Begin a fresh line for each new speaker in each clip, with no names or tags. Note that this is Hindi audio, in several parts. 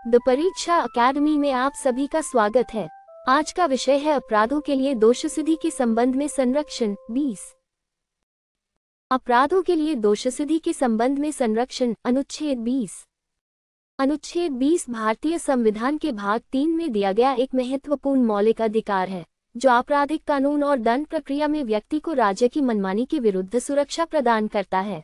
द परीक्षा अकेडमी में आप सभी का स्वागत है। आज का विषय है अपराधों के लिए दोषसिद्धि के संबंध में संरक्षण 20। अपराधों के लिए दोषसिद्धि के संबंध में संरक्षण अनुच्छेद 20। अनुच्छेद 20 भारतीय संविधान के भाग 3 में दिया गया एक महत्वपूर्ण मौलिक अधिकार है, जो आपराधिक कानून और दंड प्रक्रिया में व्यक्ति को राज्य की मनमानी के विरुद्ध सुरक्षा प्रदान करता है।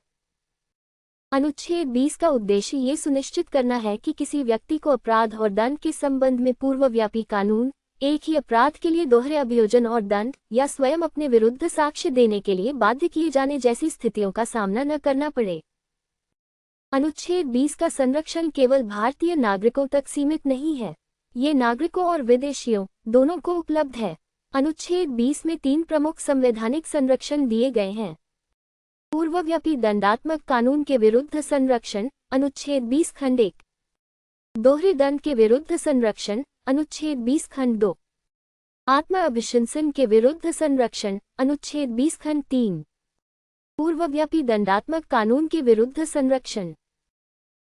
अनुच्छेद 20 का उद्देश्य ये सुनिश्चित करना है कि किसी व्यक्ति को अपराध और दंड के संबंध में पूर्वव्यापी कानून, एक ही अपराध के लिए दोहरे अभियोजन और दंड, या स्वयं अपने विरुद्ध साक्ष्य देने के लिए बाध्य किए जाने जैसी स्थितियों का सामना न करना पड़े। अनुच्छेद 20 का संरक्षण केवल भारतीय नागरिकों तक सीमित नहीं है, ये नागरिकों और विदेशियों दोनों को उपलब्ध है। अनुच्छेद 20 में 3 प्रमुख संवैधानिक संरक्षण दिए गए हैं। पूर्वव्यापी दंडात्मक कानून के विरुद्ध संरक्षण अनुच्छेद 20 खंड 1। दोहरे दंड के विरुद्ध संरक्षण अनुच्छेद 20 खंड 2। आत्म अभिशंसन के विरुद्ध संरक्षण अनुच्छेद 20 खंड 3। पूर्वव्यापी दंडात्मक कानून के विरुद्ध संरक्षण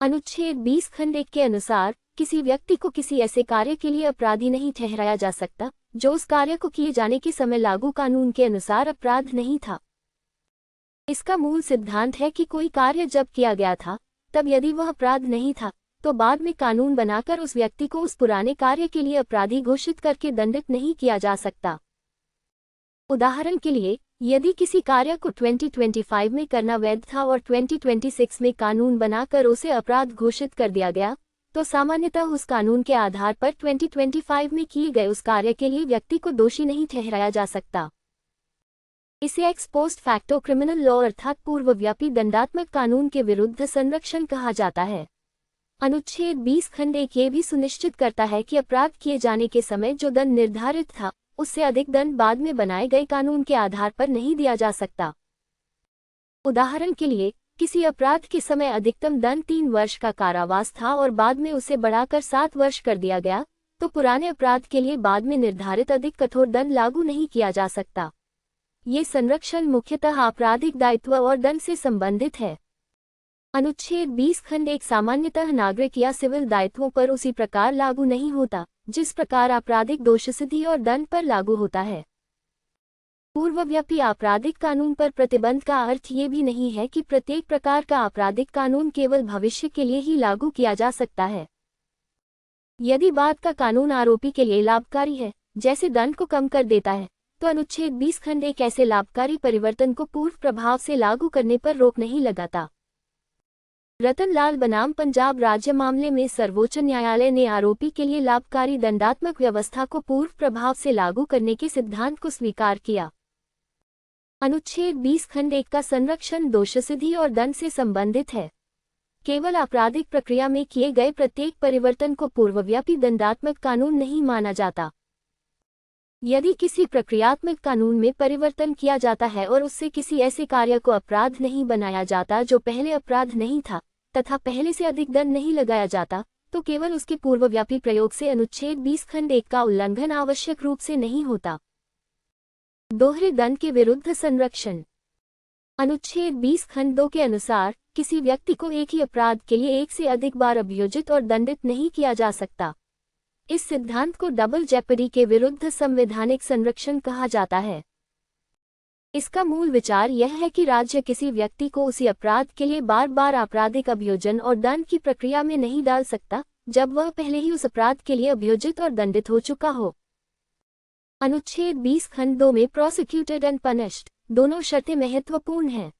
अनुच्छेद 20 खंड 1 के अनुसार किसी व्यक्ति को किसी ऐसे कार्य के लिए अपराधी नहीं ठहराया जा सकता जो उस कार्य को किए जाने के समय लागू कानून के अनुसार अपराध नहीं था। इसका मूल सिद्धांत है कि कोई कार्य जब किया गया था, तब यदि वह अपराध नहीं था, तो बाद में कानून बनाकर उस व्यक्ति को उस पुराने कार्य के लिए अपराधी घोषित करके दंडित नहीं किया जा सकता। उदाहरण के लिए, यदि किसी कार्य को 2025 में करना वैध था और 2026 में कानून बनाकर उसे अपराध घोषित कर दिया गया, तो सामान्यतः उस कानून के आधार पर 2025 में किए गए उस कार्य के लिए व्यक्ति को दोषी नहीं ठहराया जा सकता। इसे x post facto criminal law अर्थात पूर्वव्यापी दंडात्मक कानून के विरुद्ध संरक्षण कहा जाता है। अनुच्छेद 20 खंड 1 ये भी सुनिश्चित करता है कि अपराध किए जाने के समय जो दंड निर्धारित था, उससे अधिक दंड बाद में बनाए गए कानून के आधार पर नहीं दिया जा सकता। उदाहरण के लिए, किसी अपराध के समय अधिकतम दंड 3 वर्ष का कारावास था और बाद में उसे बढ़ाकर 7 वर्ष कर दिया गया, तो पुराने अपराध के लिए बाद में निर्धारित अधिक कठोर दंड लागू नहीं किया जा सकता। ये संरक्षण मुख्यतः आपराधिक दायित्व और दंड से संबंधित है। अनुच्छेद 20 खंड 1 सामान्यतः नागरिक या सिविल दायित्वों पर उसी प्रकार लागू नहीं होता जिस प्रकार आपराधिक दोषसिद्धि और दंड पर लागू होता है। पूर्वव्यापी आपराधिक कानून पर प्रतिबंध का अर्थ ये भी नहीं है कि प्रत्येक प्रकार का आपराधिक कानून केवल भविष्य के लिए ही लागू किया जा सकता है। यदि बाद का कानून आरोपी के लिए लाभकारी है, जैसे दंड को कम कर देता है, तो अनुच्छेद 20 खंड 1 ऐसे लाभकारी परिवर्तन को पूर्व प्रभाव से लागू करने पर रोक नहीं लगाता। रतनलाल बनाम पंजाब राज्य मामले में सर्वोच्च न्यायालय ने आरोपी के लिए लाभकारी दंडात्मक व्यवस्था को पूर्व प्रभाव से लागू करने के सिद्धांत को स्वीकार किया। अनुच्छेद 20 खंड 1 का संरक्षण दोषसिद्धि और दंड से संबंधित है। केवल आपराधिक प्रक्रिया में किए गए प्रत्येक परिवर्तन को पूर्वव्यापी दंडात्मक कानून नहीं माना जाता। यदि किसी प्रक्रियात्मक कानून में परिवर्तन किया जाता है और उससे किसी ऐसे कार्य को अपराध नहीं बनाया जाता जो पहले अपराध नहीं था, तथा पहले से अधिक दंड नहीं लगाया जाता, तो केवल उसके पूर्वव्यापी प्रयोग से अनुच्छेद 20 खंड 1 का उल्लंघन आवश्यक रूप से नहीं होता। दोहरे दंड के विरुद्ध संरक्षण अनुच्छेद 20 खंड 2 के अनुसार किसी व्यक्ति को एक ही अपराध के लिए एक से अधिक बार अभियोजित और दंडित नहीं किया जा सकता। इस सिद्धांत को डबल जेपडी के विरुद्ध संवैधानिक संरक्षण कहा जाता है। इसका मूल विचार यह है कि राज्य किसी व्यक्ति को उसी अपराध के लिए बार बार आपराधिक अभियोजन और दंड की प्रक्रिया में नहीं डाल सकता जब वह पहले ही उस अपराध के लिए अभियोजित और दंडित हो चुका हो। अनुच्छेद 20 खंड 2 में प्रोसिक्यूटेड एंड पनिश्ड दोनों शर्तें महत्वपूर्ण हैं।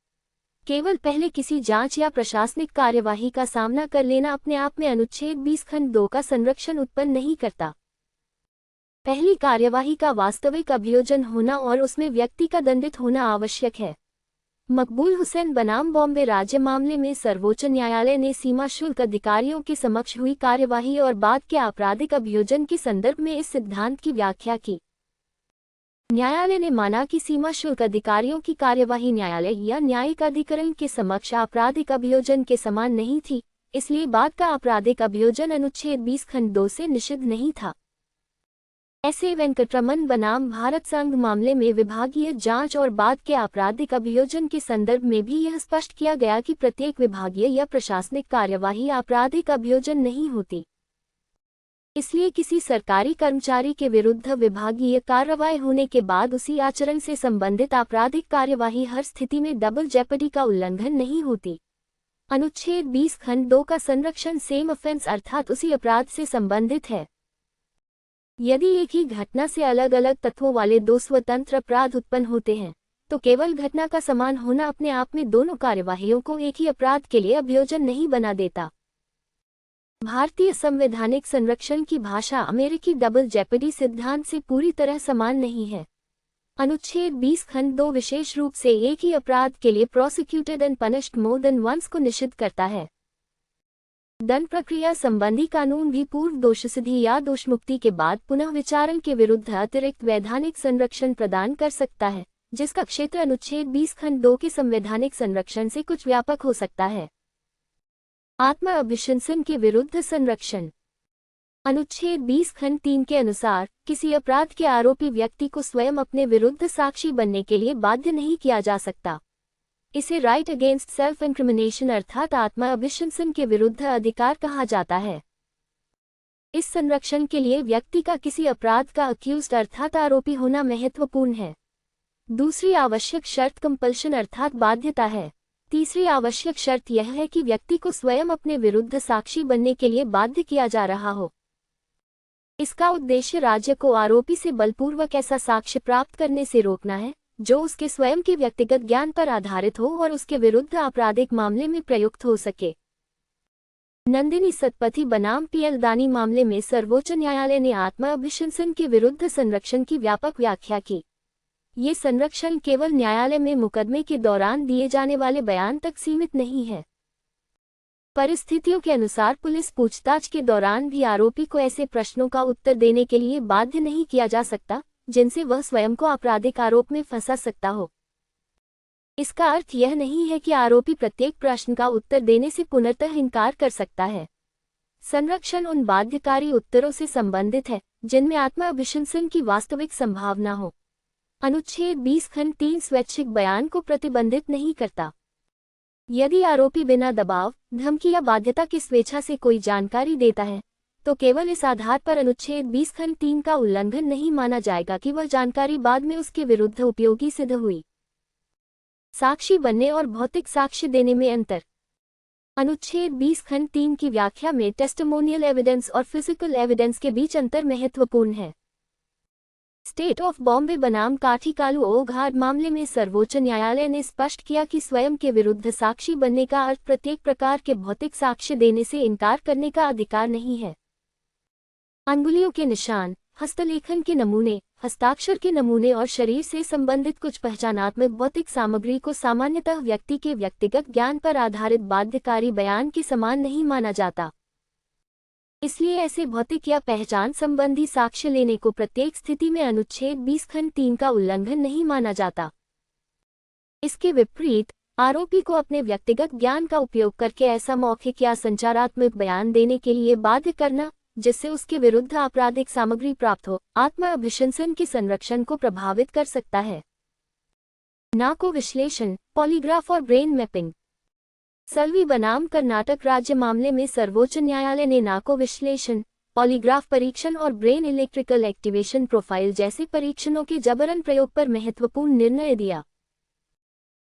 केवल पहले किसी जांच या प्रशासनिक कार्यवाही का सामना कर लेना अपने आप में अनुच्छेद 20 खंड 2 का संरक्षण उत्पन्न नहीं करता। पहली कार्यवाही का वास्तविक अभियोजन होना और उसमें व्यक्ति का दंडित होना आवश्यक है। मकबूल हुसैन बनाम बॉम्बे राज्य मामले में सर्वोच्च न्यायालय ने सीमा शुल्क अधिकारियों के समक्ष हुई कार्यवाही और बाद के आपराधिक अभियोजन के संदर्भ में इस सिद्धांत की व्याख्या की। न्यायालय ने माना कि सीमा शुल्क अधिकारियों की कार्यवाही न्यायालय या न्यायिक अधिकरण के समक्ष आपराधिक अभियोजन के समान नहीं थी, इसलिए बाद का आपराधिक अभियोजन अनुच्छेद 20 खंड 2 से निषिद्ध नहीं था। ऐसे वेंकटरमन बनाम भारत संघ मामले में विभागीय जांच और बाद के आपराधिक अभियोजन के संदर्भ में भी यह स्पष्ट किया गया कि प्रत्येक विभागीय या प्रशासनिक कार्यवाही आपराधिक अभियोजन नहीं होती। इसलिए किसी सरकारी कर्मचारी के विरुद्ध विभागीय कार्रवाई होने के बाद उसी आचरण से संबंधित आपराधिक कार्यवाही हर स्थिति में डबल जेपडी का उल्लंघन नहीं होती। अनुच्छेद 20 खंड 2 का संरक्षण सेम ऑफेंस अर्थात उसी अपराध से संबंधित है। यदि एक ही घटना से अलग अलग तत्वों वाले दो स्वतंत्र अपराध उत्पन्न होते हैं, तो केवल घटना का समान होना अपने आप में दोनों कार्यवाहियों को एक ही अपराध के लिए अभियोजन नहीं बना देता। भारतीय संवैधानिक संरक्षण की भाषा अमेरिकी डबल जेपडी सिद्धांत से पूरी तरह समान नहीं है। अनुच्छेद 20 खंड 2 विशेष रूप से एक ही अपराध के लिए prosecuted and punished more than once को निषिद्ध करता है। दंड प्रक्रिया संबंधी कानून भी पूर्व दोषसिद्धि या दोषमुक्ति के बाद पुनः विचारण के विरुद्ध अतिरिक्त वैधानिक संरक्षण प्रदान कर सकता है, जिसका क्षेत्र अनुच्छेद 20 खंड 2 के संवैधानिक संरक्षण से कुछ व्यापक हो सकता है। आत्म अभिशंसन के विरुद्ध संरक्षण। अनुच्छेद 20 खंड 3 के अनुसार किसी अपराध के आरोपी व्यक्ति को स्वयं अपने विरुद्ध साक्षी बनने के लिए बाध्य नहीं किया जा सकता। इसे राइट अगेंस्ट सेल्फ इंक्रिमिनेशन अर्थात आत्म अभिशंसन के विरुद्ध अधिकार कहा जाता है। इस संरक्षण के लिए व्यक्ति का किसी अपराध का अक्यूज्ड अर्थात आरोपी होना महत्वपूर्ण है। दूसरी आवश्यक शर्त कंपल्शन अर्थात बाध्यता है। तीसरी आवश्यक शर्त यह है कि व्यक्ति को स्वयं अपने विरुद्ध साक्षी बनने के लिए बाध्य किया जा रहा हो। इसका उद्देश्य राज्य को आरोपी से बलपूर्वक ऐसा साक्ष्य प्राप्त करने से रोकना है जो उसके स्वयं के व्यक्तिगत ज्ञान पर आधारित हो और उसके विरुद्ध आपराधिक मामले में प्रयुक्त हो सके। नंदिनी सतपथी बनाम पीएल दानी मामले में सर्वोच्च न्यायालय ने आत्म अभिशंसन के विरुद्ध संरक्षण की व्यापक व्याख्या की। ये संरक्षण केवल न्यायालय में मुकदमे के दौरान दिए जाने वाले बयान तक सीमित नहीं है। परिस्थितियों के अनुसार पुलिस पूछताछ के दौरान भी आरोपी को ऐसे प्रश्नों का उत्तर देने के लिए बाध्य नहीं किया जा सकता जिनसे वह स्वयं को आपराधिक आरोप में फंसा सकता हो। इसका अर्थ यह नहीं है कि आरोपी प्रत्येक प्रश्न का उत्तर देने से पुनर्तः इनकार कर सकता है। संरक्षण उन बाध्यकारी उत्तरों से संबंधित है जिनमें आत्म अभिशंसन की वास्तविक संभावना हो। अनुच्छेद 20 खंड 3 स्वैच्छिक बयान को प्रतिबंधित नहीं करता। यदि आरोपी बिना दबाव, धमकी या बाध्यता की स्वेच्छा से कोई जानकारी देता है, तो केवल इस आधार पर अनुच्छेद 20 खंड 3 का उल्लंघन नहीं माना जाएगा कि वह जानकारी बाद में उसके विरुद्ध उपयोगी सिद्ध हुई। साक्षी बनने और भौतिक साक्ष्य देने में अंतर। अनुच्छेद 20 खंड 3 की व्याख्या में टेस्टिमोनियल एविडेंस और फिजिकल एविडेंस के बीच अंतर महत्वपूर्ण है। स्टेट ऑफ बॉम्बे बनाम काठीकालू ओघार मामले में सर्वोच्च न्यायालय ने स्पष्ट किया कि स्वयं के विरुद्ध साक्षी बनने का अर्थ प्रत्येक प्रकार के भौतिक साक्ष्य देने से इनकार करने का अधिकार नहीं है। अंगुलियों के निशान, हस्तलेखन के नमूने, हस्ताक्षर के नमूने और शरीर से संबंधित कुछ पहचानात्मक भौतिक सामग्री को सामान्यतः व्यक्ति के व्यक्तिगत ज्ञान पर आधारित बाध्यकारी बयान के समान नहीं माना जाता। इसलिए ऐसे भौतिक या पहचान संबंधी साक्ष्य लेने को प्रत्येक स्थिति में अनुच्छेद 20 खंड 3 का उल्लंघन नहीं माना जाता। इसके विपरीत, आरोपी को अपने व्यक्तिगत ज्ञान का उपयोग करके ऐसा मौखिक या संचारात्मक बयान देने के लिए बाध्य करना जिससे उसके विरुद्ध आपराधिक सामग्री प्राप्त हो, आत्म अभिशंसन के संरक्षण को प्रभावित कर सकता है। नाको विश्लेषण, पॉलीग्राफ और ब्रेन मैपिंग। सल्वी बनाम कर्नाटक राज्य मामले में सर्वोच्च न्यायालय ने नाको विश्लेषण, पॉलीग्राफ परीक्षण और ब्रेन इलेक्ट्रिकल एक्टिवेशन प्रोफाइल जैसे परीक्षणों के जबरन प्रयोग पर महत्वपूर्ण निर्णय दिया।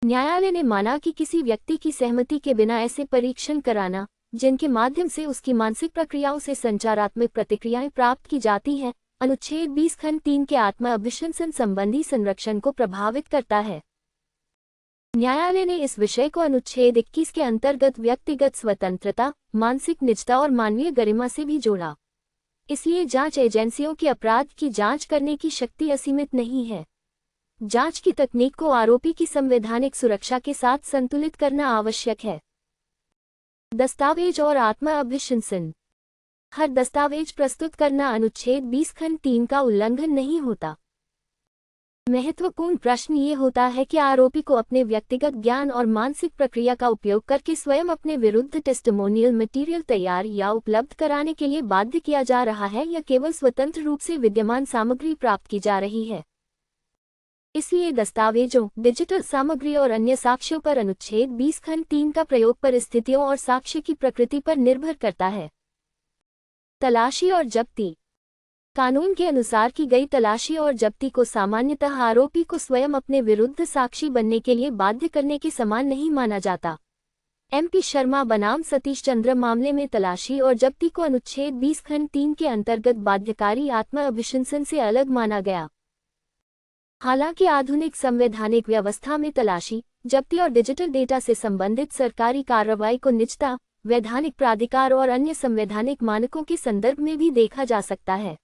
न्यायालय ने माना कि किसी व्यक्ति की सहमति के बिना ऐसे परीक्षण कराना, जिनके माध्यम से उसकी मानसिक प्रक्रियाओं से संचारात्मक प्रतिक्रियाएं प्राप्त की जाती हैं, अनुच्छेद 20 खंड 3 के आत्म अभिशंसन संबंधी संरक्षण को प्रभावित करता है। न्यायालय ने इस विषय को अनुच्छेद 21 के अंतर्गत व्यक्तिगत स्वतंत्रता, मानसिक निजता और मानवीय गरिमा से भी जोड़ा। इसलिए जांच एजेंसियों की अपराध की जांच करने की शक्ति असीमित नहीं है। जांच की तकनीक को आरोपी की संवैधानिक सुरक्षा के साथ संतुलित करना आवश्यक है। दस्तावेज और आत्म अभिशंसन। हर दस्तावेज प्रस्तुत करना अनुच्छेद 20 खंड 3 का उल्लंघन नहीं होता। महत्वपूर्ण प्रश्न ये होता है कि आरोपी को अपने व्यक्तिगत ज्ञान और मानसिक प्रक्रिया का उपयोग करके स्वयं अपने विरुद्ध टेस्टिमोनियल मटेरियल तैयार या उपलब्ध कराने के लिए बाध्य किया जा रहा है या केवल स्वतंत्र रूप से विद्यमान सामग्री प्राप्त की जा रही है। इसलिए दस्तावेजों, डिजिटल सामग्री और अन्य साक्ष्यों पर अनुच्छेद 20 खंड 3 का प्रयोग परिस्थितियों और साक्ष्य की प्रकृति पर निर्भर करता है। तलाशी और जब्ती। कानून के अनुसार की गई तलाशी और जब्ती को सामान्यतः आरोपी को स्वयं अपने विरुद्ध साक्षी बनने के लिए बाध्य करने के समान नहीं माना जाता। MP शर्मा बनाम सतीश चंद्र मामले में तलाशी और जब्ती को अनुच्छेद 20 खंड 3 के अंतर्गत बाध्यकारी आत्म अभिशंसन से अलग माना गया। हालांकि आधुनिक संवैधानिक व्यवस्था में तलाशी, जब्ती और डिजिटल डेटा से संबंधित सरकारी कार्रवाई को निजता, वैधानिक प्राधिकार और अन्य संवैधानिक मानकों के संदर्भ में भी देखा जा सकता है।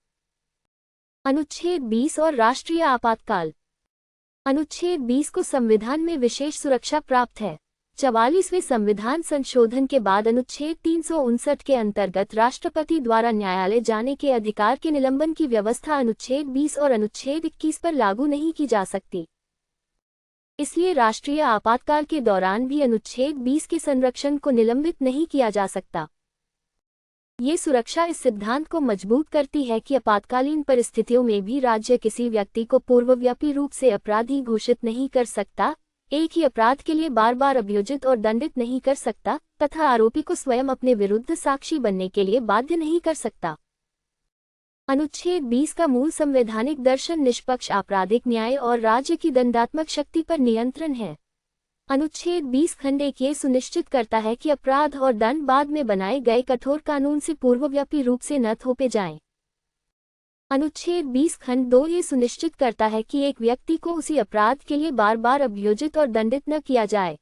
अनुच्छेद 20 और राष्ट्रीय आपातकाल। अनुच्छेद 20 को संविधान में विशेष सुरक्षा प्राप्त है। 44वें संविधान संशोधन के बाद अनुच्छेद 359 के अंतर्गत राष्ट्रपति द्वारा न्यायालय जाने के अधिकार के निलंबन की व्यवस्था अनुच्छेद 20 और अनुच्छेद 21 पर लागू नहीं की जा सकती। इसलिए राष्ट्रीय आपातकाल के दौरान भी अनुच्छेद 20 के संरक्षण को निलंबित नहीं किया जा सकता। ये सुरक्षा इस सिद्धांत को मजबूत करती है कि आपातकालीन परिस्थितियों में भी राज्य किसी व्यक्ति को पूर्वव्यापी रूप से अपराधी घोषित नहीं कर सकता, एक ही अपराध के लिए बार बार अभियोजित और दंडित नहीं कर सकता, तथा आरोपी को स्वयं अपने विरुद्ध साक्षी बनने के लिए बाध्य नहीं कर सकता। अनुच्छेद 20 का मूल संवैधानिक दर्शन निष्पक्ष आपराधिक न्याय और राज्य की दंडात्मक शक्ति पर नियंत्रण है। अनुच्छेद 20 खंड 1 ये सुनिश्चित करता है कि अपराध और दंड बाद में बनाए गए कठोर कानून से पूर्वव्यापी रूप से न थोपे जाएं। अनुच्छेद 20 खंड 2 ये सुनिश्चित करता है कि एक व्यक्ति को उसी अपराध के लिए बार बार अभियोजित और दंडित न किया जाए।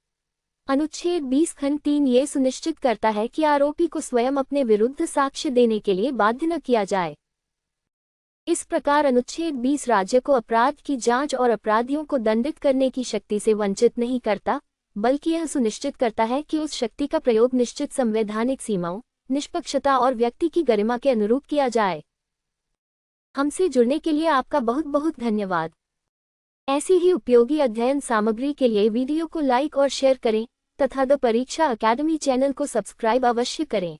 अनुच्छेद 20 खंड 3 ये सुनिश्चित करता है कि आरोपी को स्वयं अपने विरुद्ध साक्ष्य देने के लिए बाध्य न किया जाए। इस प्रकार अनुच्छेद 20 राज्य को अपराध की जांच और अपराधियों को दंडित करने की शक्ति से वंचित नहीं करता, बल्कि यह सुनिश्चित करता है कि उस शक्ति का प्रयोग निश्चित संवैधानिक सीमाओं, निष्पक्षता और व्यक्ति की गरिमा के अनुरूप किया जाए। हमसे जुड़ने के लिए आपका बहुत बहुत धन्यवाद। ऐसी ही उपयोगी अध्ययन सामग्री के लिए वीडियो को लाइक और शेयर करें तथा द परीक्षा अकेडमी चैनल को सब्सक्राइब अवश्य करें।